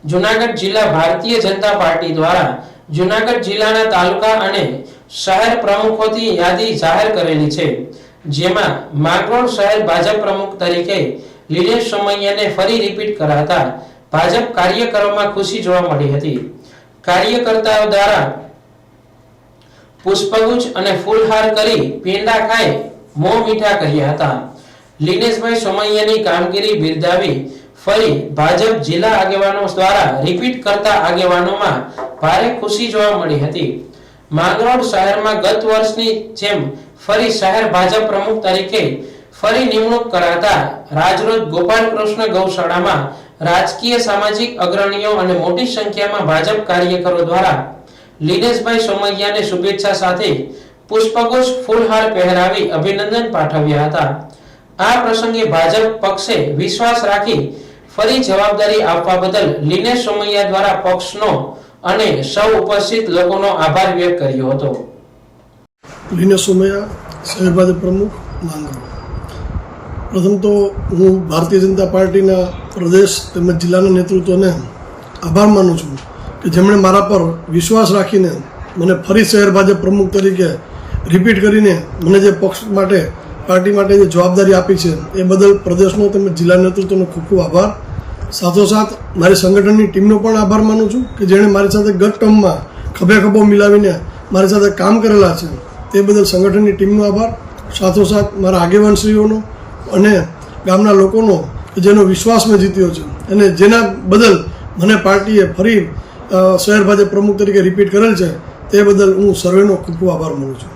જૂનાગઢ જિલ્લા ભારતીય જનતા પાર્ટી દ્વારા જૂનાગઢ જિલ્લાના તાલુકા અને શહેર પ્રમુખોની યાદી જાહેર કરેલી છે, જેમાં માંગરોળ શહેર ભાજપ પ્રમુખ તરીકે લીલેશ સોમૈયાને ફરી રિપીટ કરાતા ભાજપ કાર્યકરોમાં ખુશી જોવા મળી હતી। કાર્યકર્તાઓ દ્વારા પુષ્પગુચ્છ અને ફૂલહાર કરી પેંડા ખાઈ મોં મીઠા કર્યા હતા। લીલેશભાઈ સોમૈયાની કામગીરી બિરદાવી ફરી ભાજપ જિલ્લા આગેવાનો દ્વારા રિપીટ કરતા આગેવાનોમાં ભારે ખુશી જોવા મળી હતી। માંગરોળ શહેરમાં ગત વર્ષની જેમ ફરી શહેર ભાજપ પ્રમુખ તરીકે ફરી નિમણૂક કરાતા રાજરોજ ગોપાલકૃષ્ણ ગૌશાળામાં રાજકીય સામાજિક અગ્રણીઓ અને મોટી સંખ્યામાં ભાજપ કાર્યકરો દ્વારા લીલેશભાઈ સોમૈયાને શુભેચ્છા સાથે પુષ્પગુચ્છ ફૂલહાર પહેરાવી અભિનંદન પાઠવ્યા હતા। આ પ્રસંગે ભાજપ પક્ષે વિશ્વાસ રાખી ફરી જવાબદારી આપવા બદલ લીલેશ સોમૈયા દ્વારા પક્ષનો અને સૌ ઉપસ્થિત લોકોનો આભાર વ્યક્ત કર્યો હતો। લીલેશ સોમૈયા, શહેર ભાજપ પ્રમુખ, માંગરોળ। પ્રથમ તો હું ભારતીય જનતા પાર્ટીના પ્રદેશ તેમજ જિલ્લાના નેતૃત્વને આભાર માનું છું કે જેમણે મારા પર વિશ્વાસ રાખીને મને ફરી શહેર ભાજપ પ્રમુખ તરીકે રિપીટ કરીને મને જે પક્ષ માટે પાર્ટી માટે જે જવાબદારી આપી છે એ બદલ પ્રદેશનો તેમજ જિલ્લા નેતૃત્વનો ખૂબ ખૂબ આભાર। સાથોસાથ મારી સંગઠનની ટીમનો પણ આભાર માનું છું કે જેણે મારી સાથે ગત ટર્મમાં ખભે ખભો મિલાવીને મારી સાથે કામ કરેલા છે તે બદલ સંગઠનની ટીમનો આભાર। સાથોસાથ મારા આગેવાનશ્રીઓનો અને ગામના લોકોનો જેનો વિશ્વાસ મેં જીત્યો છે અને જેના બદલ મને પાર્ટીએ ફરી શહેર ભાજપ પ્રમુખ તરીકે રિપીટ કરેલ છે તે બદલ હું સર્વેનો ખૂબ ખૂબ આભાર માનું છું।